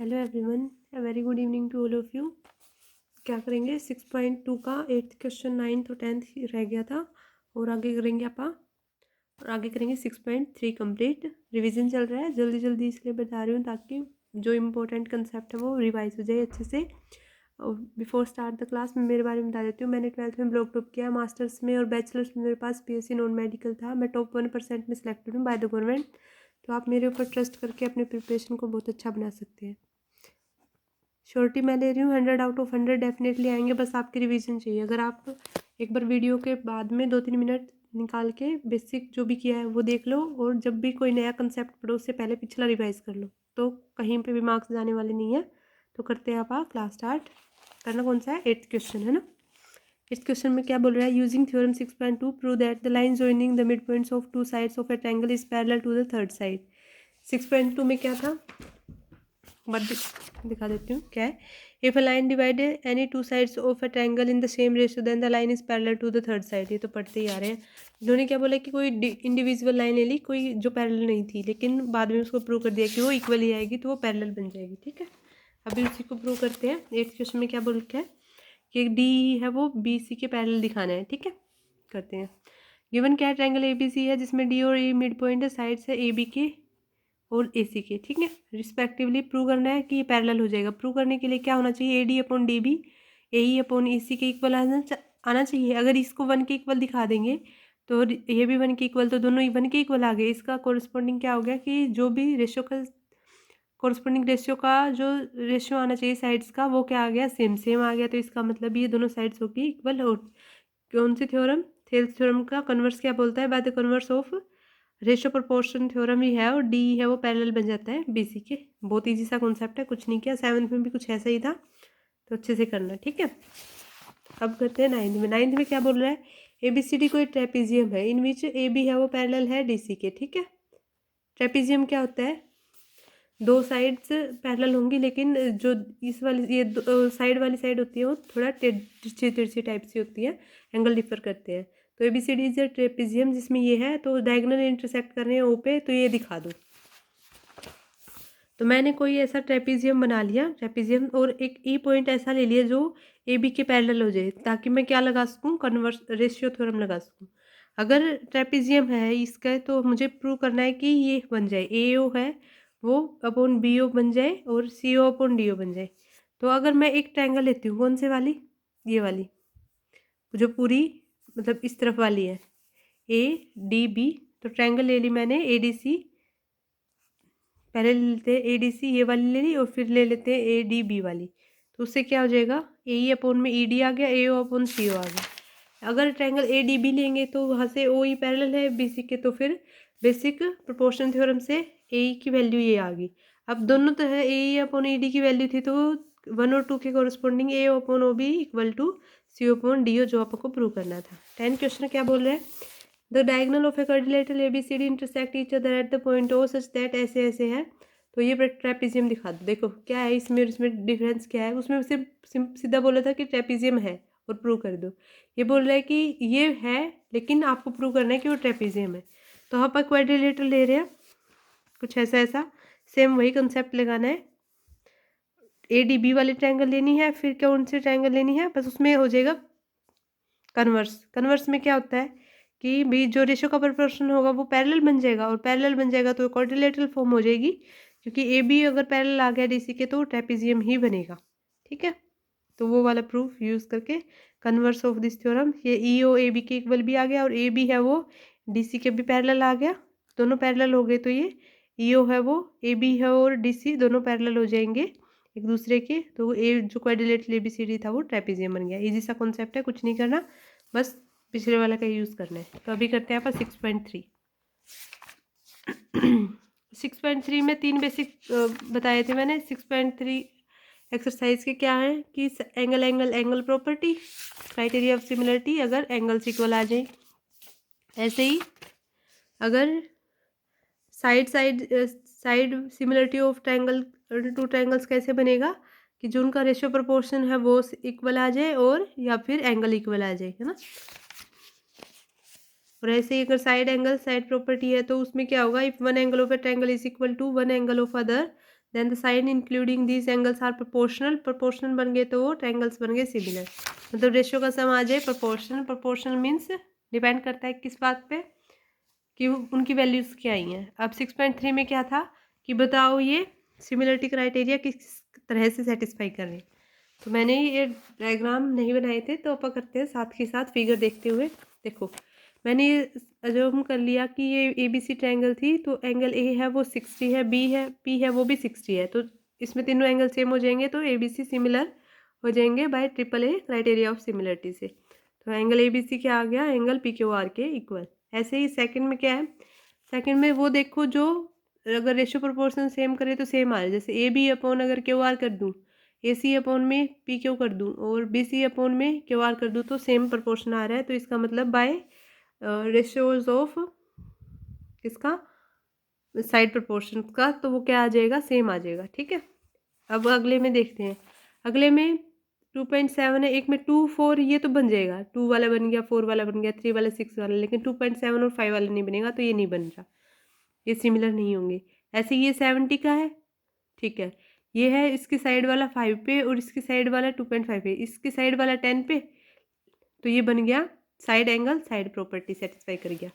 Hello everyone, a very good evening to all of you. क्या करेंगे 6.2 का 8th question 9th और 10th रह गया था और आगे करेंगे और आगे करेंगे 6.3 कंप्लीट। रिवीजन चल रहा है, जल्दी जल्दी इसलिए बता रही हूँ ताकि जो इम्पोर्टेंट कंसेप्ट है वो रिवाइज हो जाए अच्छे से। और बिफोर स्टार्ट द क्लास मैं मेरे बारे में बता देती हूँ। मैंने 12th में ब्लॉक टॉप किया, मास्टर्स में और बैचलर्स में मेरे पास PSC नॉन मेडिकल था। मैं टॉप 1% में सिलेक्टेड हूँ बाय द गवर्नमेंट। तो आप मेरे ऊपर ट्रस्ट करके अपने प्रिपरेशन को बहुत अच्छा बना सकते हैं। श्योरिटी मैं ले रही हूँ 100 आउट ऑफ 100 डेफिनेटली आएंगे, बस आपकी रिवीजन चाहिए। अगर आप एक बार वीडियो के बाद में 2-3 मिनट निकाल के बेसिक जो भी किया है वो देख लो, और जब भी कोई नया कंसेप्ट पढ़ो उससे पहले पिछला रिवाइज कर लो, तो कहीं पे भी मार्क्स जाने वाले नहीं है। तो करते हैं आप क्लास स्टार्ट। करना कौन सा है? 8th क्वेश्चन है ना। इस क्वेश्चन में क्या बोल रहा है? Using theorem 6.2 prove that the line joining the mid points of two sides of a triangle is parallel to the third side. 6.2 में क्या था? बट दिखा देती हूँ क्या है। If a line divide any two sides of a triangle in the same ratio then the line is parallel to the third side. ये तो पढ़ते ही आ रहे हैं। इन्होंने क्या बोला कि कोई इंडिविजुअल लाइन ले ली, कोई जो पैरेलल नहीं थी, लेकिन बाद में उसको प्रूव कर दिया कि वो इक्वल ही आएगी, तो वो पैरेलल बन जाएगी। ठीक है, अभी उसी को प्रूव करते हैं। 8th क्वेश्चन में क्या बोल रखा है कि डी है वो BC के पैरेलल दिखाना है। ठीक है, करते हैं। गिवन क्या ट्रायंगल ABC है जिसमें D और E मिड पॉइंट है, साइड्स है AB के और AC के। ठीक है, रिस्पेक्टिवली प्रूव करना है कि ये पैरेलल हो जाएगा। प्रूव करने के लिए क्या होना चाहिए? AD upon DB AE upon AC के इक्वल आना चाहिए। अगर इसको 1 के इक्वल दिखा देंगे तो ये भी 1 के इक्वल, तो दोनों 1 के इक्वल आ गए। इसका कोरस्पॉन्डिंग क्या हो गया कि जो भी रेशियो का कोरस्पॉन्डिंग रेशियो का जो रेशियो आना चाहिए साइड्स का, वो क्या आ गया? सेम सेम आ गया। तो इसका मतलब ये दोनों साइड्स होगी इक्वल। और कौन सी थ्योरम? थेल्स थ्योरम का कन्वर्स क्या बोलता है? By the converse of ratio proportion theorem ही है, और डी है वो पैरेलल बन जाता है BC के। बहुत ईजी सा कॉन्सेप्ट है, कुछ नहीं किया। 7th में भी कुछ ऐसा ही था, तो अच्छे से करना। ठीक है, अब करते हैं 9th में। 9th में क्या बोल रहा है? ABCD कोई ट्रेपीजियम है इन विच AB है वो पैरेलल है DC के। ठीक है, ट्रेपीजियम क्या होता है? दो साइड्स पैरेलल होंगी, लेकिन जो इस वाली ये साइड वाली साइड होती है वो थोड़ा तिरछी तिरछी टाइप सी होती है, एंगल डिफर करते हैं। तो ABCD इज अ ट्रेपीजियम जिसमें ये है, तो डायगोनल इंटरसेक्ट कर रहे हैं O पे, तो ये दिखा दो। तो मैंने कोई ऐसा ट्रेपीजियम बना लिया, ट्रेपीजियम, और एक E पॉइंट ऐसा ले लिया जो AB के पैरेलल हो जाए, ताकि मैं क्या लगा सकूँ? कन्वर्स रेशियो थ्योरम लगा सकूँ। अगर ट्रेपीजियम है इसका, तो मुझे प्रूव करना है कि ये बन जाए AO है वो अपॉन BO बन जाए और CO अपॉन DO बन जाए। तो अगर मैं एक ट्रायंगल लेती हूँ, कौन से वाली? ये वाली, जो पूरी मतलब इस तरफ वाली है, ADB। तो ट्रायंगल ले ली मैंने ADC, पहले ले लेते हैं ADC, ये वाली ले ली, और फिर ले लेते हैं ADB वाली। तो उससे क्या हो जाएगा? AE अपॉन में ED आ गया, AO अपॉन CO आ गया। अगर ट्रायंगल ADB लेंगे तो वहाँ से OE पैरेलल है BC के, तो फिर बेसिक प्रोपोर्शन थ्योरम से AE की वैल्यू ये आ गई। अब दोनों तो है, AE अपॉन ED की वैल्यू थी, तो 1 और 2 के corresponding AO upon OB equal to CO upon DO, जो आपको प्रूव करना था। 10 क्वेश्चन क्या बोल रहे हैं? The diagonal of A quadrilateral ABCD intersect each other at the point O such that ऐसे ऐसे है। तो ये ट्रेपीजियम दिखा दो। देखो क्या है इसमें और इसमें डिफरेंस क्या है? उसमें सिर्फ सीधा बोला था कि ट्रेपीजियम है और प्रूव कर दो। ये बोल रहा है कि ये है, लेकिन आपको प्रूव करना है कि वो ट्रेपीजियम है। तो यहाँ पर क्वाड्रिलेटरल ले रहे हैं, कुछ ऐसा ऐसा सेम वही कंसेप्ट लगाना है। ADB वाली ट्रायंगल लेनी है, फिर कौन सी ट्रायंगल लेनी है? बस उसमें हो जाएगा कन्वर्स। कन्वर्स में क्या होता है कि भी जो रेशियो का प्रोपोर्शन होगा वो पैरेलल बन जाएगा, और पैरेलल बन जाएगा तो क्वाड्रिलेटरल फॉर्म हो जाएगी, क्योंकि AB अगर पैरेलल आ गया DC के तो ट्रेपीजियम ही बनेगा। ठीक है, तो वो वाला प्रूफ यूज़ करके कन्वर्स ऑफ दिस थ्योरम, ये EO AB के इक्वल भी आ गया, और AB है वो DC के भी पैरेलल आ गया। दोनों पैरेलल हो गए, तो ये EO है वो AB है और DC दोनों पैरेलल हो जाएंगे एक दूसरे के, तो ए जो क्वाड्रिलेटरल ABCD था वो ट्रेपीजियम बन गया। इजी सा कॉन्सेप्ट है, कुछ नहीं करना, बस पिछले वाला का यूज़ करना है। तो अभी करते हैं आप 6.3। 6.3 में 3 बेसिक बताए थे मैंने। 6.3 एक्सरसाइज के क्या है कि angle angle angle property, criteria of similarity, अगर एंगल्स इक्वल आ जाए। ऐसे ही अगर side side side similarity of triangle, two triangles कैसे बनेगा कि जो उनका रेशियो प्रोपोर्शन है वो इक्वल आ जाए, और या फिर एंगल इक्वल आ जाए, है ना। और ऐसे ही अगर साइड एंगल साइड प्रॉपर्टी है, तो उसमें क्या होगा? If one angle of a triangle is equal to one angle of other then the side including these angles are proportional, proportional बन गए तो वो ट्रायंगल्स बन गए सिमिलर। मतलब रेशियो का सम आ जाए प्रोपोर्शनल, प्रोपोर्शनल मीन्स डिपेंड करता है किस बात पे, कि उनकी वैल्यूज़ क्या आई हैं। अब 6.3 में क्या था कि बताओ ये सिमिलरिटी क्राइटेरिया किस तरह से सेटिस्फाई कर रहे हैं। तो मैंने ये डायग्राम नहीं बनाए थे, तो अपन करते हैं साथ के साथ फिगर देखते हुए। देखो मैंने ये अज्यूम कर लिया कि ये ABC ट्रायंगल थी, तो एंगल A है वो 60 है, B है, P है वो भी 60 है, तो इसमें तीनों एंगल सेम हो जाएंगे, तो ABC सिमिलर हो जाएंगे by AAA criteria of similarity से। तो एंगल ABC क्या आ गया, एंगल PQR के इक्वल। ऐसे ही सेकंड में क्या है, सेकंड में वो देखो जो अगर रेशियो प्रोपोर्शन सेम करे तो सेम आ रहा है। जैसे AB अपॉन अगर QR कर दूँ, AC अपॉन में PQ कर दूँ और BC अपॉन में QR कर दूँ, तो सेम प्रोपोर्शन आ रहा है। तो इसका मतलब बाय रेशियोज ऑफ किसका, साइड प्रोपोर्शन का, तो वो क्या आ जाएगा, सेम आ जाएगा। ठीक है, अब अगले में देखते हैं। अगले में 2.7 है, एक में 2 4 ये तो बन जाएगा, 2 वाला बन गया, 4 वाला बन गया, 3 वाला 6 वाला, लेकिन 2.7 और 5 वाला नहीं बनेगा, तो ये नहीं बन रहा, ये सिमिलर नहीं होंगे। ऐसे ये 70 का है, ठीक है, ये है इसकी साइड वाला 5 पे और इसकी साइड वाला 2.5 पे, इसकी साइड वाला 10 पे, तो ये बन गया side angle, side property satisfy कर गया।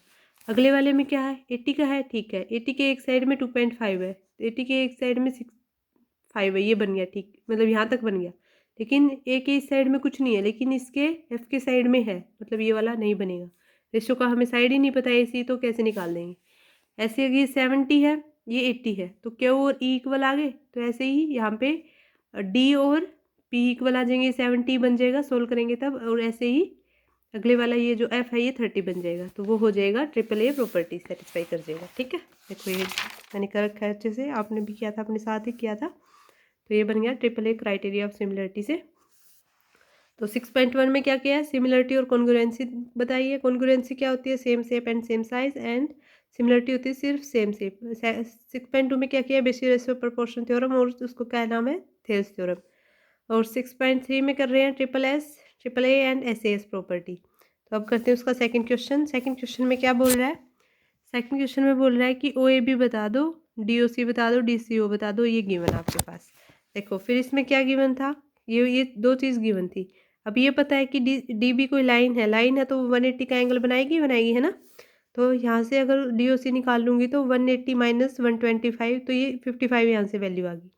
अगले वाले में क्या है, 80 का है, ठीक है, 80 के एक साइड में 2.5 है, 80 के एक साइड में 5 है, ये बन गया, ठीक, मतलब यहाँ तक बन गया। लेकिन ए के इस साइड में कुछ नहीं है, लेकिन इसके एफ के साइड में है, मतलब ये वाला नहीं बनेगा। रेशो का हमें साइड ही नहीं पता है इसी, तो कैसे निकाल देंगे। ऐसे अगर ये 70 है, ये 80 है, तो क्यू और ई इक्वल आ गए, तो ऐसे ही यहाँ पे डी और पी इक्वल आ जाएंगे, 70 बन जाएगा, सोल्व करेंगे तब। और ऐसे ही अगले वाला ये जो एफ है ये 30 बन जाएगा, तो वो हो जाएगा AAA प्रॉपर्टी सेटिस्फाई कर जाएगा। ठीक है, देखो ये मैंने कर रखा है अच्छे से, आपने भी किया था, अपने साथ ही किया था, तो ये बन गया AAA क्राइटेरिया ऑफ सिमिलरिटी से। तो 6.1 में क्या किया है, सिमिलरिटी और कॉन्ग्रुएंसी बताइए। कॉन्ग्रुएंसी क्या होती है, same shape and same size, and similarity होती है सिर्फ सेम शेप। 6.2 में क्या किया है, बेसिक रेशियो प्रोपोर्शन थ्योरम, और उसको क्या नाम है, थेल्स थ्योरम। और 6.3 में कर रहे हैं AAA एंड SAS प्रॉपर्टी। तो अब करते हैं उसका सेकंड क्वेश्चन। सेकंड क्वेश्चन में क्या बोल रहा है, सेकंड क्वेश्चन में बोल रहा है कि OAB बता दो, DOC बता दो, DCO बता दो, ये गिवन आपके पास। देखो फिर इसमें क्या गिवन था, ये दो चीज़ गिवन थी। अब ये पता है कि DB कोई लाइन है तो 180 का एंगल बनाएगी है ना। तो यहाँ से अगर DOC निकाल लूँगी तो 180 माइनस 125, तो ये 55 यहाँ से वैल्यू आ गई।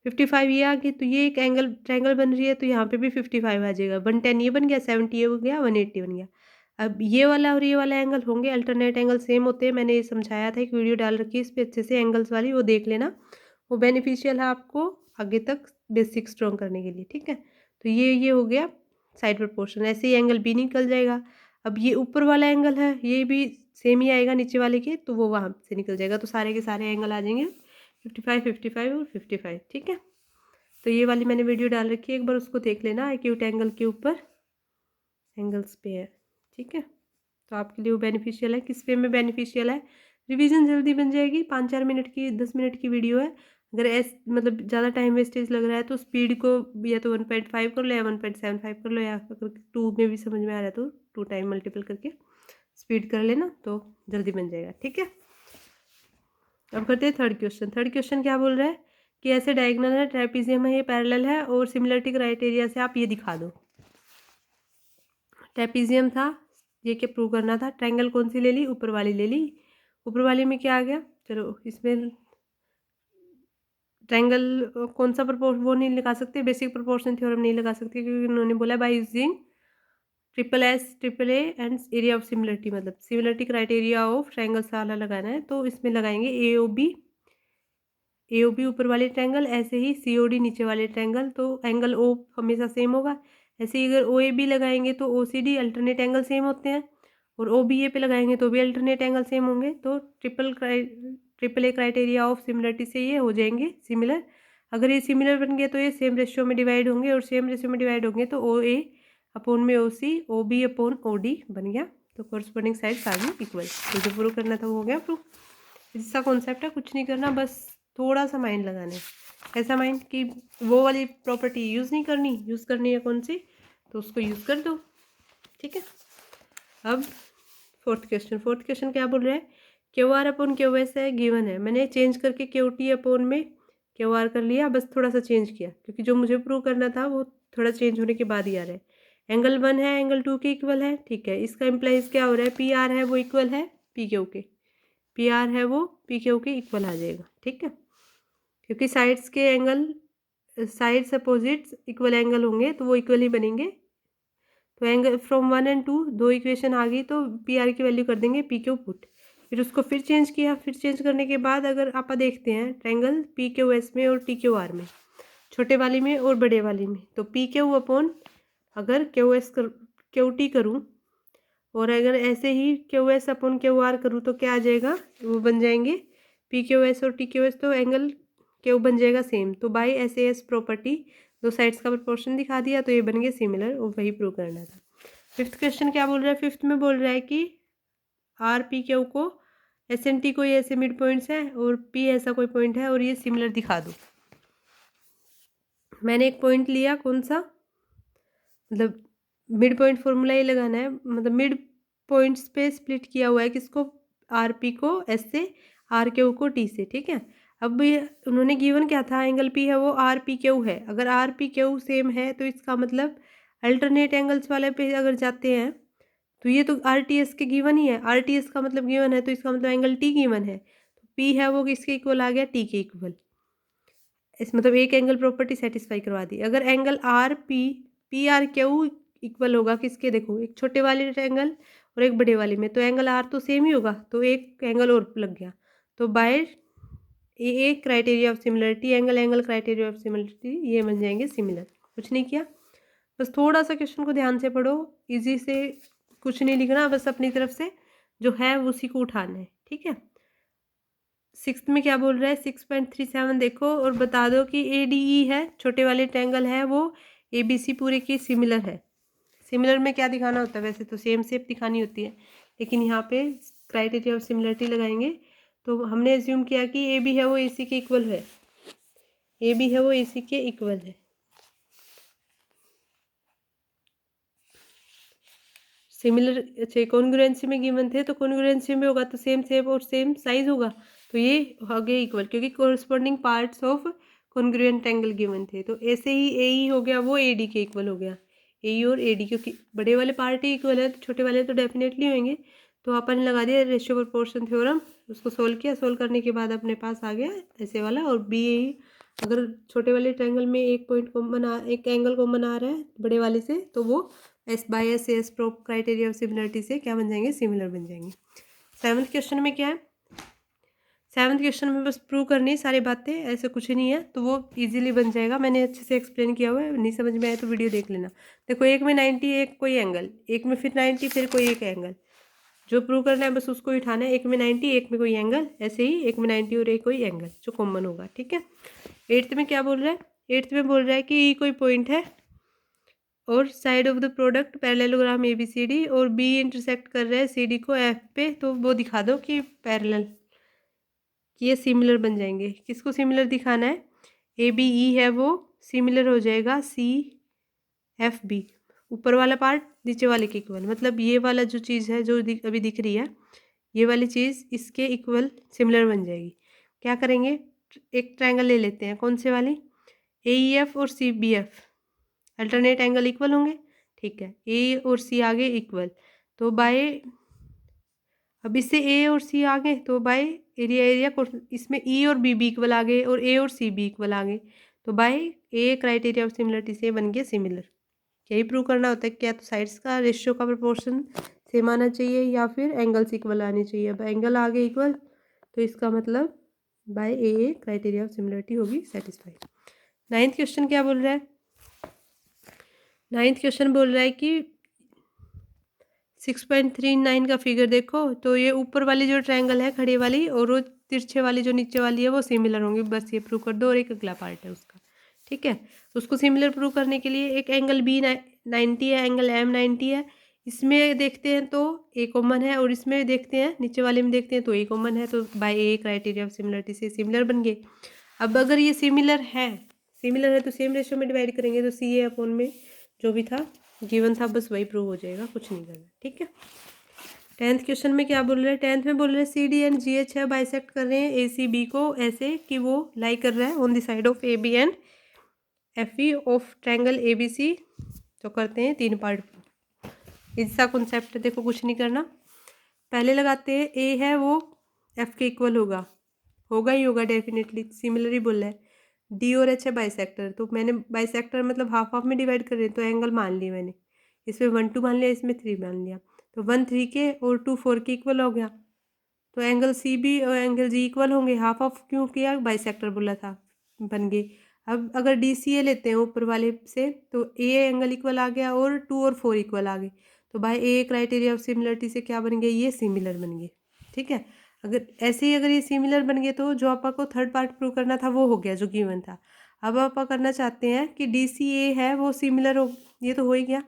55 ये आ गई, तो ये एक एंगल ट्रायंगल बन रही है, तो यहाँ पे भी 55 आ जाएगा। 110 ये बन गया, 70 ये हो गया, 180 बन गया। अब ये वाला और ये वाला एंगल होंगे, अल्टरनेट एंगल सेम होते हैं। मैंने ये समझाया था, एक वीडियो डाल रखी है इस पर अच्छे से एंगल्स वाली, वो देख लेना, वो बेनिफिशियल है आपको आगे तक बेसिक स्ट्रॉन्ग करने के लिए। ठीक है, तो ये हो गया साइड प्रोपोर्शन। ऐसे ही एंगल बी निकल जाएगा। अब ये ऊपर वाला एंगल है, ये भी सेम ही आएगा नीचे वाले के, तो वो वहाँ से निकल जाएगा, तो सारे के सारे एंगल आ जाएंगे 55, 55 और 55। ठीक है, तो ये वाली मैंने वीडियो डाल रखी है, एक बार उसको देख लेना, एक्यूट एंगल के ऊपर एंगल्स पे है। ठीक है, तो आपके लिए वो बेनिफिशियल है। किस वे में बेनिफिशियल है, रिवीजन जल्दी बन जाएगी, 5-4 मिनट की 10 मिनट की वीडियो है। अगर मतलब ज़्यादा टाइम वेस्टेज लग रहा है तो स्पीड को या तो 1.5 कर लो या 1.75 कर लो, या अगर 2 में भी समझ में आ रहा है तो 2 टाइम मल्टीपल करके स्पीड कर लेना, तो जल्दी बन जाएगा। ठीक है, अब करते हैं थर्ड क्वेश्चन। थर्ड क्वेश्चन क्या बोल रहा है कि ऐसे डायगोनल है, ट्रेपीजियम है, ये पैरेलल है, और सिमिलरिटी क्राइटेरिया से आप ये दिखा दो। ट्रेपीजियम था, ये क्या प्रूव करना था। ट्रायंगल कौन सी ले ली, ऊपर वाली ले ली। ऊपर वाले में क्या आ गया, चलो इसमें ट्रायंगल कौन सा वो नहीं लगा सकते, बेसिक प्रोपोर्शन थ्योरम नहीं लगा सकते, क्योंकि उन्होंने बोला by using AAA and area of similarity, मतलब सिमिलरिटी क्राइटेरिया ऑफ ट्रायंगल सारा लगाना है, तो इसमें लगाएंगे AOB ऊपर वाले ट्रायंगल, ऐसे ही COD नीचे वाले ट्रायंगल, तो एंगल O हमेशा सेम होगा। ऐसे ही अगर OAB लगाएंगे तो OCD अल्टरनेट एंगल सेम होते हैं, और OBA पे लगाएंगे तो भी अल्टरनेट एंगल सेम होंगे, तो AAA क्राइटेरिया ऑफ सिमिलरिटी से ये हो जाएंगे सिमिलर। अगर ये सिमिलर बन गए तो ये सेम रेशियो में डिवाइड होंगे, और सेम रेशियो में डिवाइड होंगे तो OA अपॉन में OC, OB अपॉन OD बन गया, तो कॉरस्पॉन्डिंग साइड्स आ गई इक्वल। तो जो प्रूव करना था वो हो गया प्रूव। इसका कॉन्सेप्ट है, कुछ नहीं करना, बस थोड़ा सा माइंड लगाना है। ऐसा माइंड कि वो वाली प्रॉपर्टी यूज़ नहीं करनी, यूज़ करनी है कौन सी, तो उसको यूज़ कर दो। ठीक है, अब फोर्थ क्वेश्चन क्या बोल रहा है, Q R upon Q S है, गिवन है। मैंने चेंज करके क्यू टी अपॉन में क्यू आर कर लिया, बस थोड़ा सा चेंज किया क्योंकि जो मुझे प्रूव करना था वो थोड़ा चेंज होने के बाद ही आ रहा है। एंगल 1 है, एंगल 2 के इक्वल है, ठीक है। इसका इम्प्लाइज क्या हो रहा है, पी आर है वो इक्वल है पी क्यू के, पी आर है वो पी क्यू के इक्वल आ जाएगा, ठीक है। क्योंकि साइड्स के angle, sides opposites equal angle होंगे तो वो इक्वल ही बनेंगे। तो एंगल फ्रॉम 1 एंड 2 दो इक्वेशन आ गई तो पी आर की वैल्यू कर देंगे पी क्यू पुट, फिर उसको फिर चेंज किया, फिर चेंज करने के बाद अगर आप देखते हैं ट्रायंगल पी क्यू एस में और टी क्यू आर में, छोटे वाली में और बड़े वाली में, तो पी क्यू अपॉन अगर क्यू एस कर क्यू टी करूँ और अगर ऐसे ही Q S upon Q R करूँ तो क्या आ जाएगा, वो बन जाएंगे पी क्यू एस और टी क्यू एस, तो एंगल क्यू बन जाएगा सेम। तो by S A S property दो साइड्स का प्रोपोर्शन दिखा दिया तो ये बन गए सिमिलर, और वही प्रूव करना था। फिफ्थ क्वेश्चन क्या बोल रहा है, फिफ्थ में बोल रहा है कि आर पी क्यू को एस एन टी को ये ऐसे मिड पॉइंट्स है और पी ऐसा कोई पॉइंट है और ये सिमिलर दिखा दो। मैंने एक पॉइंट लिया, कौन सा, मतलब मिड पॉइंट फॉर्मूला ये लगाना है, मतलब मिड पॉइंट्स पे स्प्लिट किया हुआ है किसको, आर पी को एस से, आर क्यू को टी से, ठीक है। अब ये उन्होंने गिवन क्या था, एंगल पी है वो आर पी क्यू है, अगर आर पी क्यू सेम है तो इसका मतलब अल्टरनेट एंगल्स वाले पे अगर जाते हैं तो ये तो आर टी एस के गिवन ही है, आर टी एस का मतलब गिवन है तो इसका मतलब एंगल टी गिवन है, तो पी है वो किसके इक्वल आ गया, टी के इक्वल। इस मतलब एक एंगल प्रॉपर्टी सेटिस्फाई करवा दी। अगर angle R P P R Q equal होगा किसके, देखो एक छोटे वाले एंगल और एक बड़े वाले में, तो एंगल आर तो सेम ही होगा तो एक एंगल और लग गया, तो by A criteria of similarity, angle angle criteria of similarity, ये बन जाएंगे सिमिलर। कुछ नहीं किया, बस थोड़ा सा क्वेश्चन को ध्यान से पढ़ो, इजी से, कुछ नहीं लिखना, बस अपनी तरफ से जो है उसी को उठाना है, ठीक है। सिक्स्थ में क्या बोल रहा है, 6.37 देखो और बता दो कि ए डी ई है, छोटे वाले ट्रायंगल है वो ए बी सी पूरे की सिमिलर है। सिमिलर में क्या दिखाना होता है, वैसे तो सेम शेप दिखानी होती है, लेकिन यहाँ पे क्राइटेरिया ऑफ सिमिलरिटी लगाएंगे तो हमने एज्यूम किया कि ए बी है वो ए सी के इक्वल है, ए बी है वो ए सी के इक्वल है। सिमिलर, अच्छा कॉन्ग्रुएंसी में गिवन थे तो कॉन्ग्रुएंसी में होगा तो सेम शेप और सेम साइज होगा, तो ये हो गया इक्वल क्योंकि corresponding parts of congruent angle given थे। तो ऐसे ही ए ई हो गया वो ए डी के इक्वल हो गया, ए ई और ए डी, क्योंकि बड़े वाले पार्ट ही इक्वल है तो छोटे वाले तो डेफिनेटली होंगे। तो अपन लगा दिया रेशियो प्रोपोर्शन थ्योरम, उसको सोल्व किया, सोल्व करने के बाद अपने पास आ गया ऐसे वाला। और बी ए ई, अगर छोटे वाले ट्रायंगल में एक पॉइंट कॉमन एक एंगल कॉमन आ रहा है बड़े वाले से तो वो S by S S pro criteria of similarity से क्या बन जाएंगे, सिमिलर बन जाएंगे। सेवन्थ क्वेश्चन में क्या है, सेवन्थ क्वेश्चन में बस प्रूव करनी सारी बातें, ऐसे कुछ नहीं है, तो वो इजीली बन जाएगा, मैंने अच्छे से एक्सप्लेन किया हुआ है, नहीं समझ में आए तो वीडियो देख लेना। देखो एक में 90 एक कोई एंगल, एक में फिर 90 फिर कोई एक एंगल, जो प्रूव करना है बस उसको ही उठाना है, एक में 90 एक में कोई एंगल, ऐसे ही एक में 90 और एक कोई एंगल जो कॉमन होगा, ठीक है। एट्थ में क्या बोल रहा है, एट्थ में बोल रहा है कि कोई पॉइंट है और side of the product parallelogram A B C D और बी इंटरसेक्ट कर रहा है सी डी को एफ पे, तो वो दिखा दो कि पैरेलल, कि ये सिमिलर बन जाएंगे। किसको सिमिलर दिखाना है, ए बी ई है वो सिमिलर हो जाएगा सी एफ बी, ऊपर वाला पार्ट नीचे वाले के इक्वल, मतलब ये वाला जो चीज़ है जो अभी दिख रही है ये वाली चीज़ इसके इक्वल सिमिलर बन जाएगी। क्या करेंगे, एक ट्रायंगल ले लेते हैं, कौन से वाली, ए ई एफ और C B F, alternate angle equal होंगे, ठीक है। ए और सी आगे इक्वल, तो बाय, अब इससे ए और सी आ गए तो बाय एरिया एरिया इसमें ई और बी इक्वल आ गए और ए और सी बी इक्वल आ गए, तो by A criteria of similarity से बन गया सिमिलर। यही प्रूव करना होता है, क्या तो साइड्स का रेशियो का प्रोपोर्शन सेम आना चाहिए या फिर एंगल्स इक्वल आने चाहिए। अब एंगल आ गए इक्वल तो इसका मतलब by A criteria of similarity होगी सेटिस्फाइड। नाइन्थ क्वेश्चन क्या बोल रहा है, नाइन्थ क्वेश्चन बोल रहा है कि 6.39 का फिगर देखो, तो ये ऊपर वाली जो ट्रायंगल है खड़ी वाली और वो तिरछे वाली जो नीचे वाली है वो सिमिलर होंगी, बस ये प्रूव कर दो। और एक अगला पार्ट है उसका, ठीक है, उसको सिमिलर प्रूव करने के लिए एक एंगल बी 90 है, एंगल एम 90 है, इसमें देखते हैं तो ए कॉमन है और इसमें देखते हैं नीचे वाले में देखते हैं तो ए कॉमन है, तो by A criteria of similarity से सिमिलर बन गए। अब अगर ये सिमिलर है तो सेम रेशियो में डिवाइड करेंगे तो सी ए अपॉन में जो भी था गिवन था बस वही प्रूव हो जाएगा, कुछ नहीं करना, ठीक है। 10th क्वेश्चन में क्या बोल रहे हैं, 10th में बोल रहे हैं C D and G H है बाइसेक्ट कर रहे हैं ए सी बी को ऐसे कि वो लाई कर रहा है on the side of A B and F E of triangle A B C. तो करते हैं 3 पार्ट। इसका कॉन्सेप्ट देखो, कुछ नहीं करना, पहले लगाते हैं ए है वो एफ के इक्वल होगा ही होगा डेफिनेटली, सिमिलर ही बोल रहा है। डी और एच है बाइसेक्टर, तो मैंने बाइसेक्टर मतलब हाफ हाफ में डिवाइड कर रहे हैं, तो एंगल मान लिया मैंने, इसमें 1 2 मान लिया, इसमें 3 मान लिया, तो 1 3 के और 2 4 के इक्वल हो गया। तो एंगल सी बी और एंगल जी इक्वल होंगे, हाफ ऑफ क्यों किया, बाइसेक्टर बोला था, बन गए। अब अगर डी सी ए लेते हैं ऊपर वाले से, तो ए एंगल इक्वल आ गया और 2 और 4 इक्वल आ गए, तो भाई ए क्राइटेरिया ऑफ सिमिलरिटी से क्या बन गए, ये सिमिलर बन गए। ठीक है, अगर ऐसे ही अगर ये सिमिलर बन गए तो जो आपको थर्ड पार्ट प्रूव करना था वो हो गया जो गिवन था। अब आप करना चाहते हैं कि डी सी ए है वो सिमिलर हो, ये तो हो ही गया,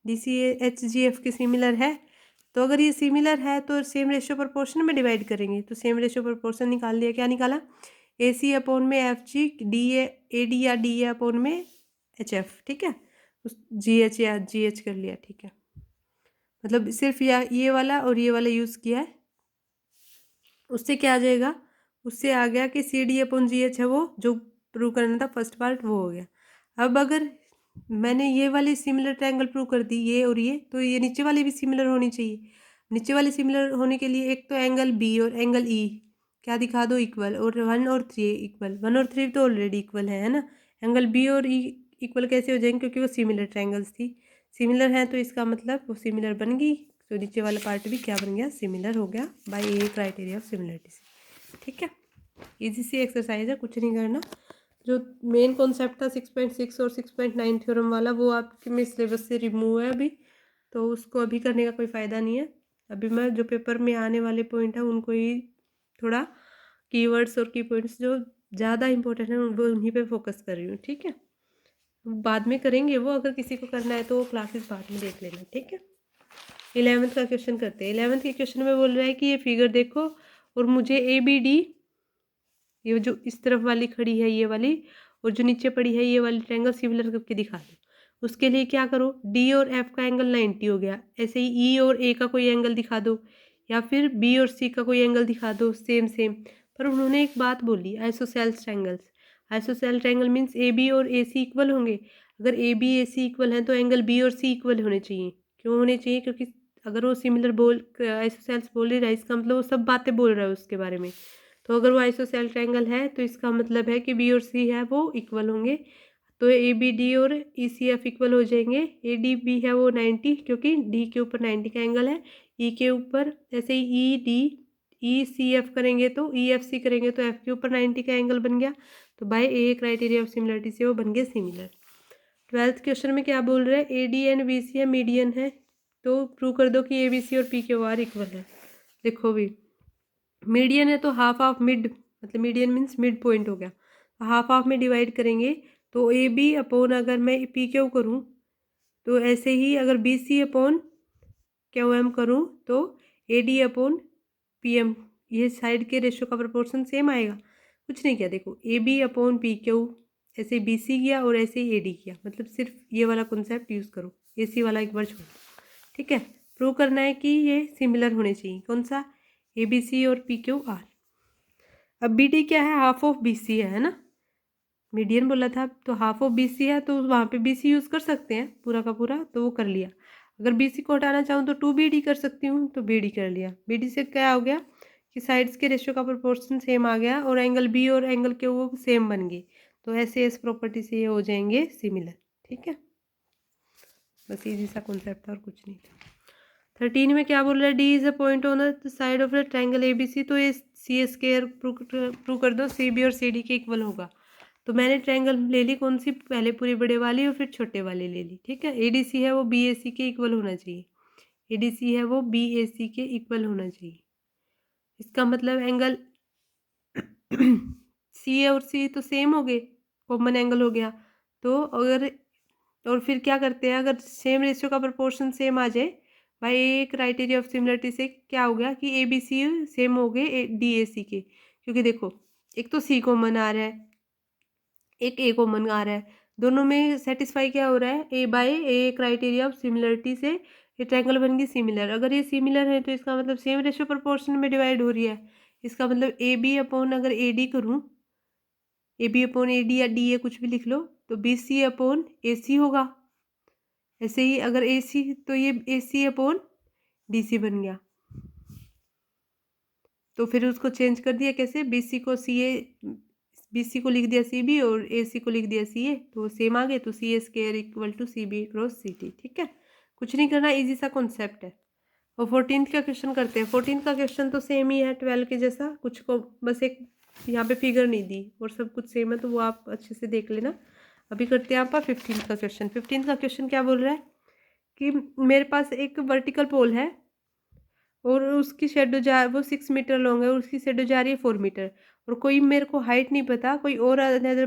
D C A H G F के सिमिलर है, तो अगर ये सिमिलर है तो सेम रेशियो प्रोपोर्शन में डिवाइड करेंगे, तो सेम रेशियो प्रोपोर्शन निकाल लिया, क्या निकाला, ए सी अपोन में F G, D A D या डी ए अपोन में एच एफ। ठीक है, उस जी एच या जी एच कर लिया। ठीक है, मतलब सिर्फ ये वाला और ये वाला यूज़ किया है, उससे क्या आ जाएगा, उससे आ गया कि C D upon G H है वो जो प्रूव करना था फर्स्ट पार्ट, वो हो गया। अब अगर मैंने ये वाली सिमिलर ट्रायंगल प्रूव कर दी, ये और ये, तो ये नीचे वाली भी सिमिलर होनी चाहिए। नीचे वाली सिमिलर होने के लिए एक तो एंगल बी और एंगल ई क्या दिखा दो, इक्वल, और 1 और 3 इक्वल, 1 और 3 तो ऑलरेडी इक्वल है ना। एंगल बी और ई इक्वल कैसे हो जाएंगे, क्योंकि वो सिमिलर ट्रायंगल्स थी, सिमिलर हैं, तो इसका मतलब वो सिमिलर बन गई, तो नीचे वाला पार्ट भी क्या बन गया, सिमिलर हो गया by A criteria of similarity से। ठीक है, इजी सी एक्सरसाइज है, कुछ नहीं करना। जो मेन कॉन्सेप्ट था 6.6 और 6.9 थ्योरम वाला, वो आपके में सिलेबस से रिमूव है अभी, तो उसको अभी करने का कोई फ़ायदा नहीं है। अभी मैं जो पेपर में आने वाले पॉइंट है उनको ही थोड़ा कीवर्ड्स और की पॉइंट्स जो ज़्यादा इंपॉर्टेंट है वो उन्हीं पे फोकस कर रही हूँ। ठीक है, बाद में करेंगे वो, अगर किसी को करना है तो क्लासेस बाद में देख लेना। ठीक है, 11th का क्वेश्चन करते हैं। 11th के क्वेश्चन में बोल रहा है कि ये फिगर देखो और मुझे ए बी डी, ये जो इस तरफ वाली खड़ी है ये वाली, और जो नीचे पड़ी है ये वाली ट्रायंगल सिमिलर करके दिखा दो। उसके लिए क्या करो, डी और एफ का एंगल 90 हो गया, ऐसे ही ई और ए का कोई एंगल दिखा दो, या फिर बी और सी का कोई एंगल दिखा दो, सेम सेम। पर उन्होंने एक बात बोली, isosceles triangles, isosceles triangle means A B और ए सी इक्वल होंगे। अगर A B A C equal हैं तो एंगल बी और सी इक्वल होने चाहिए। क्यों होने चाहिए, क्योंकि अगर वो सिमिलर बोल आइसोसेल्स बोल रही है, इसका मतलब वो सब बातें बोल रहा है उसके बारे में। तो अगर वो आइसोसेल ट्रायंगल है तो इसका मतलब है कि बी और सी है वो इक्वल होंगे, तो ए बी डी और ई सी एफ इक्वल हो जाएंगे। ए डी बी है वो 90, क्योंकि डी के ऊपर 90 का एंगल है, ई के ऊपर, ऐसे ही E D E C F करेंगे तो ई एफ सी करेंगे तो एफ के ऊपर 90 का एंगल बन गया, तो by A criteria of similarity से वो बन गए सिमिलर। 12th क्वेश्चन में क्या बोल रहे हैं, A D and B C है मीडियन है, तो प्रूव कर दो कि ए बी सी और पी क्यू आर इक्वल है। देखो भी, मीडियन है तो हाफ ऑफ मिड, मतलब मीडियन मीन्स मिड पॉइंट हो गया, तो हाफ ऑफ में डिवाइड करेंगे, तो ए बी अपॉन अगर मैं पी क्यू करूँ, तो ऐसे ही अगर B C upon Q M करूँ तो A D upon P M, ये साइड के रेशियो का प्रोपोर्शन सेम आएगा। कुछ नहीं किया, देखो A B upon P Q, ऐसे बी सी किया और ऐसे ही ए डी किया, मतलब सिर्फ ये वाला कॉन्सेप्ट यूज़ करो, ए सी वाला एक बार छोड़ो। ठीक है, प्रूव करना है कि ये सिमिलर होने चाहिए, कौन सा, ए बी सी और पी क्यू आर। अब बी डी क्या है, हाफ ऑफ बी सी है ना, मीडियन बोला था, तो हाफ ऑफ बी सी है तो वहाँ पे बी सी यूज़ कर सकते हैं पूरा का पूरा, तो वो कर लिया। अगर बी सी को हटाना चाहूँ तो 2 बी डी कर सकती हूँ, तो बी डी कर लिया। बी डी से क्या हो गया कि साइड्स के रेशियो का प्रोपोर्शन सेम आ गया, और एंगल बी और एंगल के वो सेम बन गए, तो ऐसे इस प्रॉपर्टी से ये हो जाएंगे सिमिलर। ठीक है, बस इजी सा कॉन्सेप्ट था और कुछ नहीं था। 13 में क्या बोल रहा है, D is a point on the side of the triangle A B C, तो ये सी स्क्वायर प्रूव कर दो, सी बी और सी डी के इक्वल होगा। तो मैंने ट्रायंगल ले ली कौन सी, पहले पूरी बड़े वाली और फिर छोटे वाले ले ली। ठीक है, ए डी सी है वो बी ए सी के इक्वल होना चाहिए, ए डी सी है वो बी ए सी के इक्वल होना चाहिए। इसका मतलब एंगल सी और सी तो सेम हो गए, कॉमन एंगल हो गया। तो अगर, और फिर क्या करते हैं, अगर सेम रेशियो का प्रोपोर्शन सेम आ जाए, भाई ए क्राइटेरिया ऑफ सिमिलरिटी से क्या हो गया कि ए बी सी सेम हो गए डी ए सी के, क्योंकि देखो एक तो सी कॉमन आ रहा है, एक ए कॉमन आ रहा है, दोनों में सेटिस्फाई क्या हो रहा है, A by A criteria of similarity से ये ट्रायंगल बन गई सिमिलर। अगर ये सिमिलर है तो इसका मतलब सेम रेशियो प्रोपोर्शन में डिवाइड हो रही है। इसका मतलब ए बी अपॉन अगर ए डी करूँ, A B upon A D या डी ए कुछ भी लिख लो, तो बी सी अपॉन ए सी होगा। ऐसे ही अगर ए सी, तो ये ए सी अपॉन डी सी बन गया। तो फिर उसको चेंज कर दिया कैसे, बी सी को सी ए, बी सी को लिख दिया सी बी और ए सी को लिख दिया सी ए, तो सेम आ गए। तो C A square equal to C B cross C T. ठीक है, कुछ नहीं करना, इजी सा कॉन्सेप्ट है। और 14th का क्वेश्चन करते हैं। 14th का क्वेश्चन तो सेम ही है 12 के जैसा, कुछ को बस एक यहाँ पे फिगर नहीं दी और सब कुछ सेम है, तो वो आप अच्छे से देख लेना। अभी करते हैं आपका 15th का क्वेश्चन। 15th का क्वेश्चन क्या बोल रहा है कि मेरे पास एक वर्टिकल पोल है और उसकी शेडो जा, वो 6 मीटर लॉन्ग है और उसकी शेडो जा रही है 4 मीटर, और कोई मेरे को हाइट नहीं पता, कोई और अनदर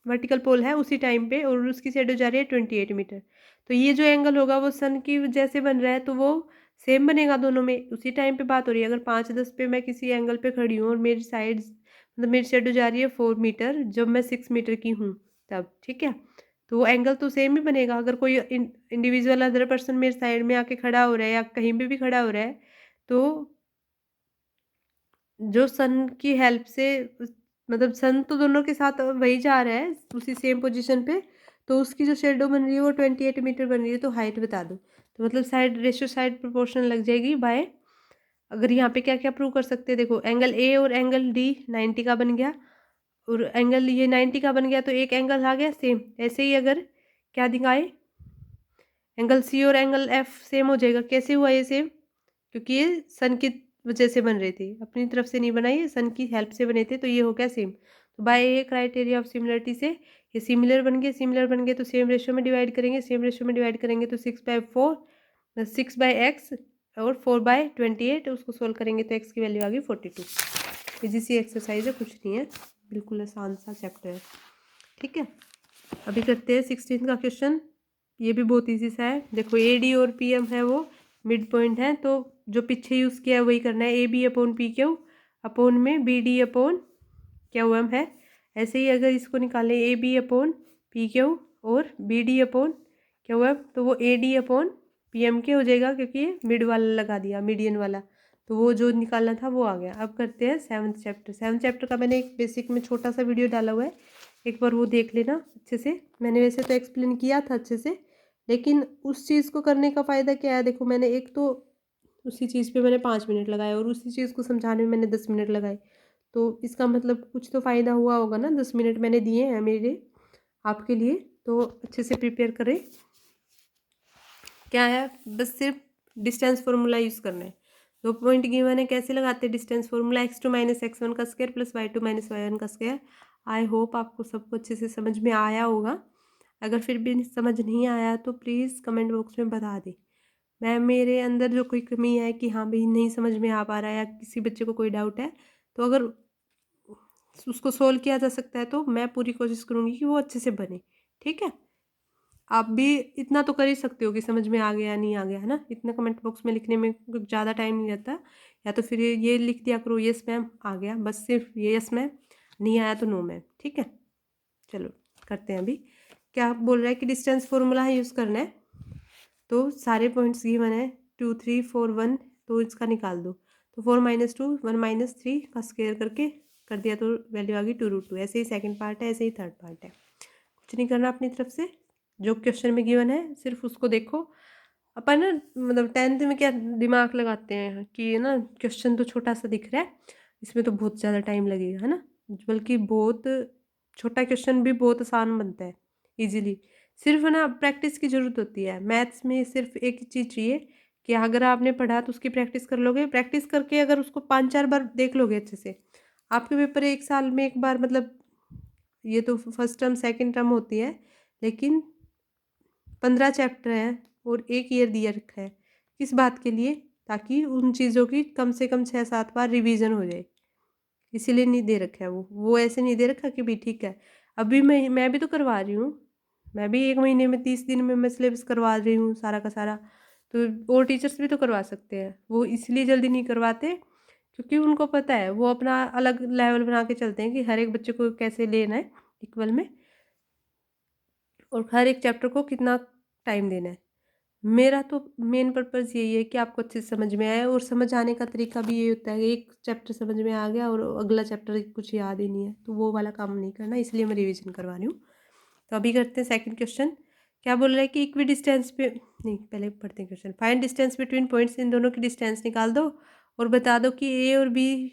वर्टिकल पोल है उसी टाइम पे और उसकी शेडो जा रही है 28 मीटर। तो ये जो एंगल होगा वो सन की जैसे बन रहा है, तो वो सेम बनेगा दोनों में। उसी टाइम पे बात हो रही है, अगर 5:10 पे मैं किसी एंगल पे खड़ी हूँ और मेरी साइड मतलब मेरी शेडो जा रही है 4 मीटर, जब मैं 6 मीटर की हूँ तब, ठीक है, तो वो एंगल तो सेम ही बनेगा। अगर कोई इंडिविजुअल अदर पर्सन मेरे साइड में आके खड़ा हो रहा है या कहीं पे भी खड़ा हो रहा है, तो जो सन की हेल्प से मतलब सन तो दोनों के साथ वही जा रहा है उसी सेम पोजीशन पे, तो उसकी जो शेडो बन रही है वो 28 मीटर बन रही है। तो हाइट बता दो, तो मतलब साइड रेशियो साइड प्रोपोर्शन लग जाएगी बाय। अगर यहाँ पे क्या क्या प्रूव कर सकते हैं, देखो एंगल ए और एंगल डी 90 का बन गया और एंगल ये 90 का बन गया, तो एक एंगल आ गया सेम। ऐसे ही अगर क्या दिखाए, एंगल सी और एंगल एफ सेम हो जाएगा। कैसे हुआ ये सेम, क्योंकि ये सन की वजह से बन रहे थे, अपनी तरफ से नहीं बनाई, सन की हेल्प से बने थे, तो ये हो गया सेम। तो by A criteria of similarity से ये सिमिलर बन गए। सिमिलर बन गए तो सेम रेशियो में डिवाइड करेंगे, सेम रेशियो में डिवाइड करेंगे तो 6/4 6/x और 4/28, उसको सोल्व करेंगे तो x की वैल्यू आ गई 42। इजी सी एक्सरसाइज है, कुछ नहीं है, बिल्कुल आसान सा चैप्टर है। ठीक है, अभी करते हैं 16th का क्वेश्चन। ये भी बहुत इजी सा है। देखो ए डी और पी एम है वो मिड पॉइंट है, तो जो पीछे यूज़ किया है वही करना है। A B upon P Q upon में B D upon Q M है। ऐसे ही अगर इसको निकालें A B upon P Q और B D upon Q M, तो वो A D upon P M के हो जाएगा, क्योंकि ये मिड वाला लगा दिया, मीडियन वाला, तो वो जो निकालना था वो आ गया। अब करते हैं 7th चैप्टर। 7th चैप्टर का मैंने एक बेसिक में छोटा सा वीडियो डाला हुआ है, एक बार वो देख लेना अच्छे से। मैंने वैसे तो एक्सप्लेन किया था अच्छे से, लेकिन उस चीज़ को करने का फ़ायदा क्या है, देखो मैंने एक तो उसी चीज़ पे मैंने 5 मिनट लगाए और उसी चीज़ को समझाने में मैंने 10 मिनट लगाए, तो इसका मतलब कुछ तो फ़ायदा हुआ होगा ना। 10 मिनट मैंने दिए हैं मेरे आपके लिए, तो अच्छे से प्रिपेयर करें। क्या है, बस सिर्फ डिस्टेंस फॉर्मूला यूज़ करना है। 2 पॉइंट गिवन है, कैसे लगाते हैं डिस्टेंस फॉर्मूला, x2 - x1 का स्क्वायर प्लस y2 - y1 का स्क्वायर। आई होप आपको सबको अच्छे से समझ में आया होगा। अगर फिर भी समझ नहीं आया तो प्लीज़ कमेंट बॉक्स में बता दें। मैं मेरे अंदर जो कोई कमी है कि हाँ भाई नहीं समझ में आ पा रहा है या किसी बच्चे को कोई डाउट है, तो अगर उसको सोल्व किया जा सकता है तो मैं पूरी कोशिश करूँगी कि वो अच्छे से बने। ठीक है, आप भी इतना तो कर ही सकते हो कि समझ में आ गया नहीं आ गया, है ना। इतना कमेंट बॉक्स में लिखने में कुछ ज़्यादा टाइम नहीं लगता, या तो फिर ये लिख दिया करो यस मैम आ गया, बस सिर्फ ये यस मैम, नहीं आया तो नो मैम। ठीक है, चलो करते हैं। अभी क्या बोल रहा है कि डिस्टेंस फॉर्मूला यूज़ करना है, तो सारे पॉइंट्स गिवन है 2 3 4 1, तो इसका निकाल दो। तो 4 - 2 1 - 3 का स्क्वायर करके कर दिया तो वैल्यू आ गई 2√2। ऐसे ही सेकंड पार्ट है, ऐसे ही थर्ड पार्ट है। कुछ नहीं करना अपनी तरफ से, जो क्वेश्चन में गिवन है सिर्फ उसको देखो। अपन ना मतलब 10th में क्या दिमाग लगाते हैं कि ना क्वेश्चन तो छोटा सा दिख रहा है, इसमें तो बहुत ज़्यादा टाइम लगेगा, है ना। बल्कि बहुत छोटा क्वेश्चन भी बहुत आसान बनता है इजीली। सिर्फ ना प्रैक्टिस की ज़रूरत होती है। मैथ्स में सिर्फ एक ही चीज़ चाहिए कि अगर आपने पढ़ा तो उसकी प्रैक्टिस कर लोगे, प्रैक्टिस करके अगर उसको 5-4 बार देख लोगे अच्छे से, आपके पेपर एक साल में एक बार, मतलब ये तो फर्स्ट टर्म सेकंड टर्म होती है, लेकिन 15 चैप्टर हैं और एक ईयर दिया रखा है। किस बात के लिए, ताकि उन चीज़ों की कम से कम 6-7 बार रिवीजन हो जाए, इसीलिए नहीं दे रखा है। वो ऐसे नहीं दे रखा कि भी ठीक है। अभी मैं भी तो करवा रही हूँ, मैं भी 1 महीने में 30 दिन में मैं सिलेबस करवा रही हूँ सारा का सारा। तो और टीचर्स भी तो करवा सकते हैं, वो इसलिए जल्दी नहीं करवाते क्योंकि उनको पता है, वो अपना अलग लेवल बना के चलते हैं कि हर एक बच्चे को कैसे लेना है इक्वल में, और हर एक चैप्टर को कितना टाइम देना है। मेरा तो मेन पर्पज़ यही है कि आपको अच्छे से समझ में आए, और समझ आने का तरीका भी ये होता है, एक चैप्टर समझ में आ गया और अगला चैप्टर कुछ याद ही नहीं है, तो वो वाला काम नहीं करना, इसलिए मैं रिवीजन करवा रही हूँ। तो अभी करते हैं सेकंड क्वेश्चन। क्या बोल रहा है कि इक्वी डिस्टेंस पे, नहीं पहले पढ़ते हैं question. Find distance between points, इन दोनों की डिस्टेंस निकाल दो और बता दो कि ए और बी,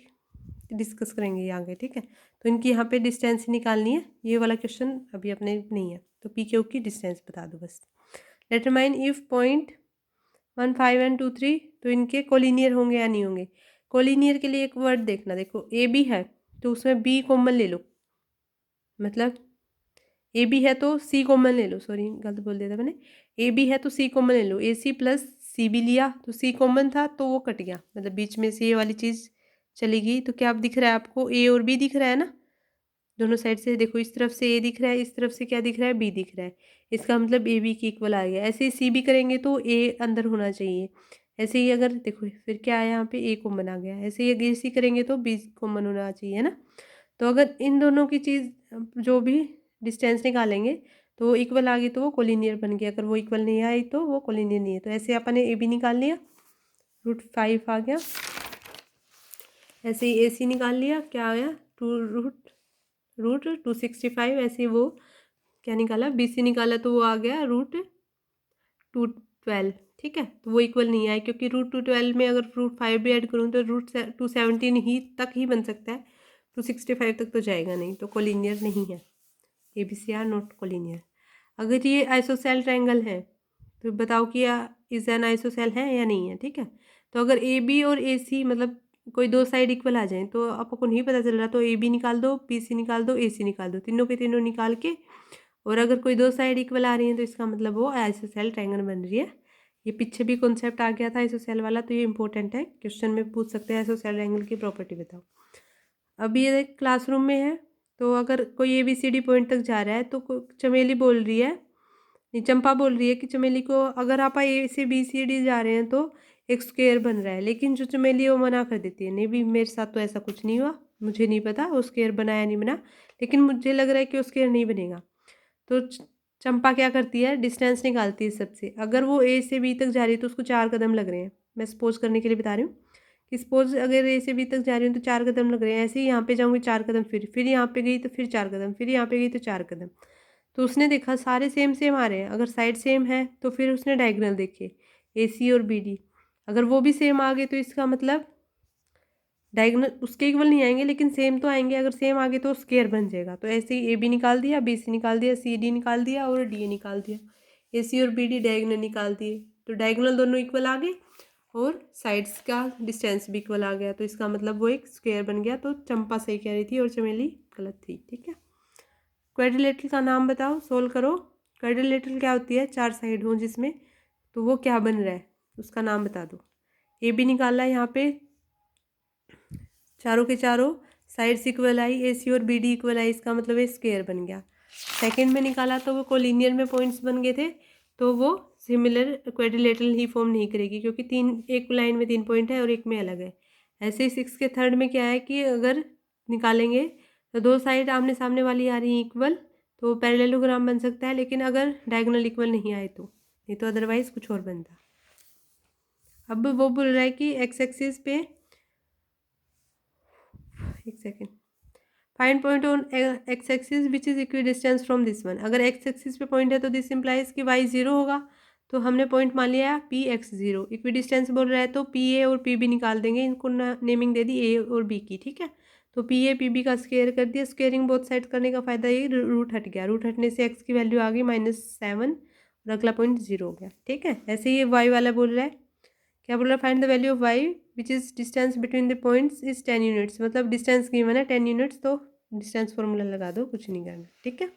डिस्कस करेंगे ये आगे, ठीक है। तो इनकी यहाँ पे डिस्टेंस ही निकालनी है, ये वाला क्वेश्चन अभी अपने नहीं है, तो पी क्यू की डिस्टेंस बता दो बस। डिटरमाइन इफ पॉइंट 1 5 एंड 2 3, तो इनके कोलिनियर होंगे या नहीं होंगे। कोलिनियर के लिए एक वर्ड देखना, देखो ए बी है तो उसमें बी कॉमन ले लो, मतलब ए बी है तो सी कॉमन ले लो, सॉरी गलत बोल दिया था मैंने। ए बी है तो सी कॉमन ले लो, ए सी प्लस सी बी लिया तो सी कॉमन था तो वो कट गया, मतलब बीच में से ये वाली चीज़ चली गई। तो क्या आप दिख रहा है आपको, ए और बी दिख रहा है ना, दोनों साइड से देखो, इस तरफ से ए दिख रहा है, इस तरफ से क्या दिख रहा है, बी दिख रहा है। इसका मतलब ए बी की इक्वल आ गया। ऐसे ही सी बी करेंगे तो ए अंदर होना चाहिए। ऐसे ही अगर देखो फिर क्या है, यहाँ पे ए कॉमन आ गया। ऐसे ही अगर ए सी करेंगे तो बी कॉमन होना चाहिए, है ना। तो अगर इन दोनों की चीज़ जो भी डिस्टेंस निकालेंगे तो वो इक्वल आ गई तो वो कोलिनियर बन गया, अगर वो इक्वल नहीं आई तो वो कोलिनियर नहीं है। तो ऐसे अपन ने ए बी निकाल लिया, √5 आ गया। ऐसे ही ए सी निकाल लिया, क्या आया, रूट 265। ऐसे ही वो क्या निकाला, बी सी निकाला तो वो आ गया √212, ठीक है। तो वो इक्वल नहीं आया क्योंकि √212 में अगर √5 भी ऐड करूँ तो √217 ही तक ही बन सकता है, 265 तक तो जाएगा नहीं, तो कोलिनियर नहीं है। A B C are not collinear. अगर ये आइसोसेल ट्रायंगल है तो बताओ कि इज एन आइसोसेल है या नहीं है, ठीक है। तो अगर ए बी और ए सी मतलब कोई दो साइड इक्वल आ जाए तो आपको नहीं पता चल रहा, तो ए बी निकाल दो, पी सी निकाल दो, ए सी निकाल दो, तीनों के तीनों निकाल के, और अगर कोई दो साइड इक्वल आ रही है तो इसका मतलब वो आइसोसेल ट्रायंगल बन रही है। ये पीछे भी कॉन्सेप्ट आ गया था आइसोसेल वाला, तो ये इंपॉर्टेंट है, क्वेश्चन में पूछ सकते हैं आइसोसेल ट्रायंगल की प्रॉपर्टी बताओ। अभी ये क्लासरूम में है, तो अगर कोई A B C D point तक जा रहा है तो चमेली बोल रही है, नहीं चंपा बोल रही है कि चमेली को अगर आप ए से बी सी डी जा रहे हैं तो एक स्क्वायर बन रहा है, लेकिन जो चमेली है वो मना कर देती है, नहीं भी मेरे साथ तो ऐसा कुछ नहीं हुआ, मुझे नहीं पता वो स्क्वायर बना या नहीं बना, लेकिन मुझे लग रहा है कि वो स्क्वायर नहीं बनेगा। तो चंपा क्या करती है, डिस्टेंस निकालती है सबसे। अगर वो ए से बी तक जा रही है तो उसको 4 कदम लग रहे हैं, मैं सपोज करने के लिए बता रही हूँ कि सपोज अगर ए से बी तक जा रही हूँ तो 4 कदम लग रहे हैं। ऐसे ही यहाँ पे जाऊँगी 4 कदम, फिर यहाँ पे गई तो फिर 4 कदम, फिर यहाँ पे गई तो 4 कदम। तो उसने देखा सारे सेम सेम आ रहे हैं, अगर साइड सेम है तो फिर उसने डायगोनल देखे, ए सी और बी डी। अगर वो भी सेम आ गए तो इसका मतलब डायगोनल उसके इक्वल नहीं आएंगे लेकिन सेम तो आएंगे, अगर सेम आ गए तो स्क्वायर बन जाएगा। तो ऐसे ही ए बी निकाल दिया, बी सी निकाल दिया, सी डी निकाल दिया और डी ए निकाल दिया। ए सी और बी डी डायगोनल निकाल दिए, तो डायगोनल दोनों इक्वल आ गए और साइड्स का डिस्टेंस भी इक्वल आ गया, तो इसका मतलब वो एक स्क्वायर बन गया। तो चंपा सही कह रही थी और चमेली गलत थी, ठीक है। क्वाड्रिलेटरल का नाम बताओ, सोल्व करो। क्वाड्रिलेटरल क्या होती है, 4 साइड हो जिसमें, तो वो क्या बन रहा है उसका नाम बता दो। ए बी निकाला, यहाँ पे चारों के चारों साइड्स इक्वल आई, ए सी और बी डी इक्वल आई, इसका मतलब ये स्क्वायर बन गया। सेकंड में निकाला तो वो कोलिनियर में पॉइंट्स बन गए थे, तो वो सिमिलर क्वाड्रिलेटरल ही फॉर्म नहीं करेगी क्योंकि एक लाइन में 3 पॉइंट है और एक में अलग है। ऐसे ही 6 के थर्ड में क्या है कि अगर निकालेंगे तो दो साइड आमने सामने वाली आ रही है इक्वल, तो पैरेललोग्राम बन सकता है, लेकिन अगर डायगोनल इक्वल नहीं आए तो, नहीं तो अदरवाइज कुछ और बनता। अब वो बोल रहा है कि एक्स एक्सिस पे, एक second, find point on x axis which is equi distance from this one. अगर एक्स एक्सिस पे पॉइंट है तो दिस इंप्लाइज कि वाई 0 होगा, तो हमने पॉइंट मान लिया पी एक्स 0। इक्वी डिस्टेंस बोल रहा है तो पी ए और पी बी निकाल देंगे, इनको नेमिंग दे दी ए और बी की, ठीक है। तो पी ए पी बी का स्क्वायर कर दिया, स्क्वेयरिंग बोथ साइड करने का फायदा ये रूट हट गया, रूट हटने से एक्स की वैल्यू आ गई -7 और अगला पॉइंट 0 हो गया, ठीक है। ऐसे ही वाई वाला बोल रहा है, क्या बोल रहा है, find the value of Y which is distance between the points is 10 units, मतलब डिस्टेंस गिवन है 10 यूनिट्स, तो डिस्टेंस फॉर्मूला लगा दो, कुछ नहीं करना, ठीक है।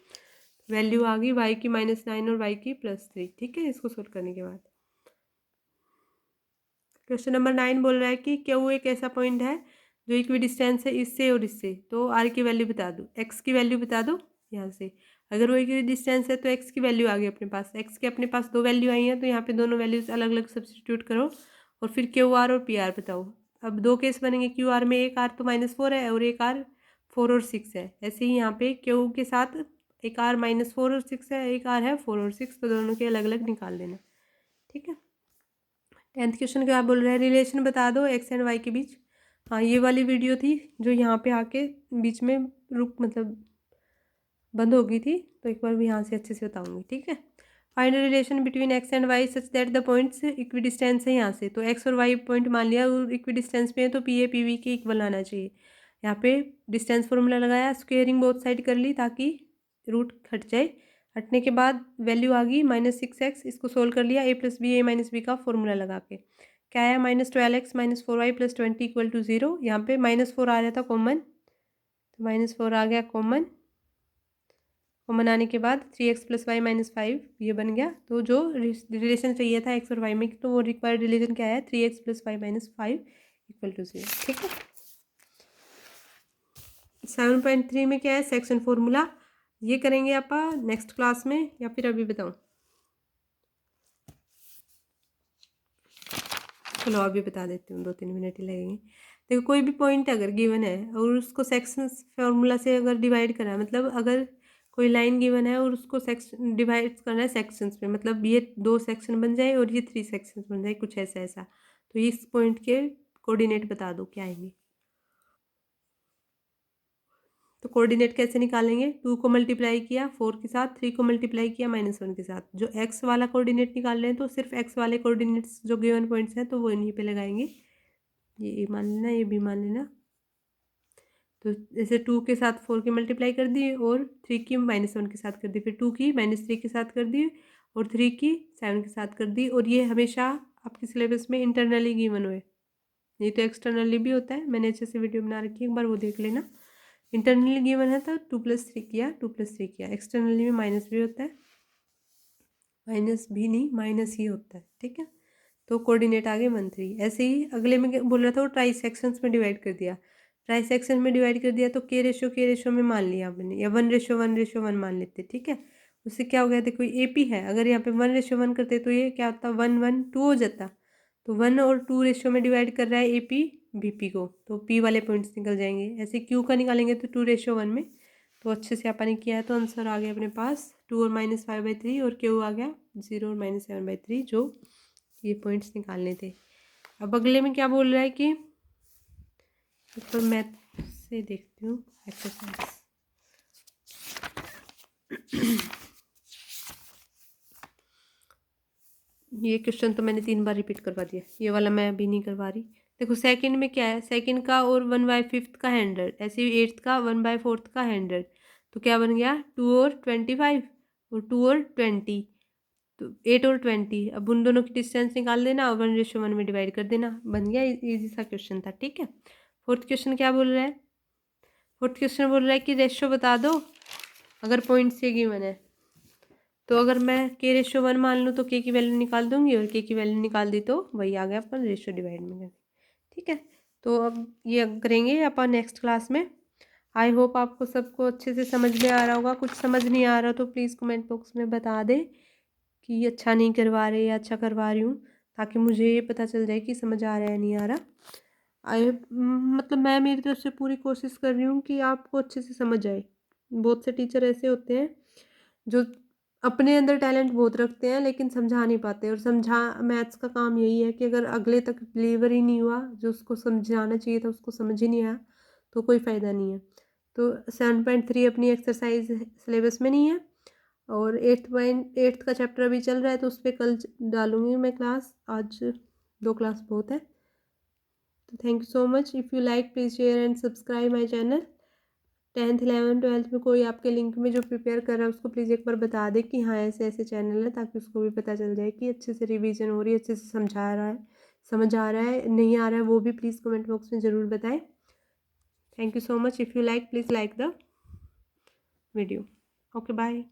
वैल्यू आ गई वाई की -9 और वाई की +3, ठीक है। इसको सोल्व करने के बाद क्वेश्चन नंबर 9 बोल रहा है कि क्यू एक ऐसा पॉइंट है जो इक्वी डिस्टेंस है इससे और इससे, तो आर की वैल्यू बता दो, एक्स की वैल्यू बता दो यहाँ से। अगर वो इक्वी डिस्टेंस है तो एक्स की वैल्यू आ गई अपने पास, एक्स के अपने पास दो वैल्यू आई हैं, तो यहाँ पे दोनों वैल्यूज अलग अलग सब्सटीट्यूट करो और फिर क्यू आर और पी आर बताओ। अब दो केस बनेंगे, क्यू आर में एक आर तो -4 है और एक आर 4 और 6 है। ऐसे ही यहाँ पे क्यू के साथ एक आर -4 और 6 है, एक आर है 4 और 6, तो दोनों के अलग अलग निकाल लेना, ठीक है। 10th क्वेश्चन क्या बोल रहा है, रिलेशन बता दो एक्स एंड वाई के बीच। हाँ, ये वाली वीडियो थी जो यहाँ पे आके बीच में मतलब बंद हो गई थी, तो एक बार भी यहाँ से अच्छे से बताऊंगी, ठीक है। Find relation between X and Y such that the points equidistance है। यहाँ से तो एक्स और वाई पॉइंट मान लिया और इक्वी डिस्टेंस पे है, तो पी ए पी वी के इक्वल आना चाहिए। यहाँ पे डिस्टेंस फॉर्मूला लगाया, स्क्वेयरिंग बोथ साइड कर ली ताकि रूट हट जाए। हटने के बाद वैल्यू आ गई -6x, इसको सोल्व कर लिया, a+b का फॉर्मूला लगा के क्या आया, -12x -4y +20 = 0। यहाँ पे -4 आ रहा था कॉमन, तो -4 आ गया कॉमन। कॉमन आने के बाद 3x + y - 5 ये बन गया। तो जो रिलेशन चाहिए था एक्स और वाई में, तो वो रिक्वायर्ड रिलेशन क्या है, 3x + y - 5 = 0, ठीक है। 7.3 में क्या है, सेक्शन फॉर्मूला। ये करेंगे आप नेक्स्ट क्लास में या फिर अभी बताऊं? चलो अभी बता देती हूँ, 2-3 मिनट ही लगेंगे। देखो, कोई भी पॉइंट अगर गिवन है और उसको सेक्शन फॉर्मूला से अगर डिवाइड करा है, मतलब अगर कोई लाइन गिवन है और उसको सेक्शन डिवाइड करना है सेक्शंस में, मतलब ये 2 सेक्शन बन जाए और ये 3 सेक्शन बन जाए, कुछ ऐसा ऐसा। तो इस पॉइंट के कोऑर्डिनेट बता दो क्या आएंगे। तो कोऑर्डिनेट कैसे निकालेंगे, 2 को मल्टीप्लाई किया 4 के साथ, 3 को मल्टीप्लाई किया -1 के साथ। जो एक्स वाला कोऑर्डिनेट निकाल रहे हैं तो सिर्फ एक्स वाले कोऑर्डिनेट्स जो गिवन पॉइंट्स हैं तो वो इन्हीं पे लगाएंगे। ये ए मान लेना, ये बी मान लेना। तो जैसे 2 के साथ 4 की मल्टीप्लाई कर दी और 3 की -1 के साथ कर दी, फिर 2 की -3 के साथ कर दी और 3 की 7 के साथ कर दी। और ये हमेशा आपके सिलेबस में इंटरनली गिवन हुए, नहीं तो एक्सटर्नली भी होता है, मैंने अच्छे से वीडियो बना रखी है, एक बार वो देख लेना। इंटरनली गिवन है तो 2 + 3 किया, 2 + 3 किया। एक्सटर्नली में माइनस भी होता है, माइनस भी नहीं माइनस ही होता है, ठीक है। तो कोऑर्डिनेट आ गए 1 3। ऐसे ही अगले में बोल रहा था वो ट्राई सेक्शंस में डिवाइड कर दिया। ट्राई सेक्शन में डिवाइड कर दिया तो के रेशो में मान लिया आपने, या 1:1:1 मान लेते, ठीक है। उससे क्या हो गया, देखो ए पी है, अगर यहाँ पे 1:1 करते तो ये क्या होता, 1:1:2 हो जाता। तो 1 और 2 रेशो में डिवाइड कर रहा है ए पी बी पी को, तो पी वाले पॉइंट्स निकल जाएंगे। ऐसे क्यू का निकालेंगे तो 2:1 में। तो अच्छे से अपन ने किया है, तो आंसर आ गया अपने पास 2 और -5/3 और क्यू आ गया 0 और -7/3, जो ये पॉइंट्स निकालने थे। अब अगले में क्या बोल रहा है कि ऊपर मैथ से देखती हूँ एक्सरसाइज। ये क्वेश्चन तो मैंने 3 बार रिपीट करवा दिया, ये वाला मैं अभी नहीं करवा रही। देखो सेकंड में क्या है, सेकंड का और 1/5 का 100, ऐसे ही 8th का 1/4 का 100। तो क्या बन गया, 2 और 25 और 2 और 20, तो 8 और 20। अब उन दोनों की डिस्टेंस निकाल देना और 1:1 में डिवाइड कर देना, बन गया। इजी सा क्वेश्चन था, ठीक है। फोर्थ क्वेश्चन क्या बोल रहा है, फोर्थ क्वेश्चन बोल रहा है कि रेशो बता दो अगर पॉइंट से गिवन है। तो अगर मैं k/1 मान लूँ तो k की वैल्यू निकाल दूंगी, और k की वैल्यू निकाल दी तो वही आ गया अपन रेशो डिवाइड में, ठीक है। तो अब ये करेंगे अपन नेक्स्ट क्लास में। आई होप आपको सबको अच्छे से समझ में आ रहा होगा। कुछ समझ नहीं आ रहा तो प्लीज़ कमेंट बॉक्स में बता दें कि अच्छा नहीं करवा रहे या अच्छा करवा रही हूँ, ताकि मुझे ये पता चल जाए कि समझ आ रहा है नहीं आ रहा। मतलब मैं मेरी तरफ से पूरी कोशिश कर रही हूँ कि आपको अच्छे से समझ आए। बहुत से टीचर ऐसे होते हैं जो अपने अंदर टैलेंट बहुत रखते हैं लेकिन समझा नहीं पाते, और मैथ्स का काम यही है कि अगर अगले तक डिलीवर ही नहीं हुआ, जो उसको समझाना चाहिए था उसको समझ ही नहीं आया, तो कोई फ़ायदा नहीं है। तो 7.3 अपनी एक्सरसाइज सिलेबस में नहीं है, और 8th का चैप्टर अभी चल रहा है, तो उस पर कल डालूंगी मैं क्लास, आज 2 क्लास बहुत है। तो thank you so much. If you like please share and subscribe my channel. 10th 11th 12th में कोई आपके लिंक में जो प्रिपेयर कर रहा है उसको प्लीज़ एक बार बता दे कि हाँ ऐसे ऐसे चैनल है, ताकि उसको भी पता चल जाए कि अच्छे से रिवीजन हो रही है, अच्छे से समझा रहा है, समझ आ रहा है नहीं आ रहा है, वो भी प्लीज़ कमेंट बॉक्स में ज़रूर बताएं। Thank you so much. If you like please like the video. Okay bye.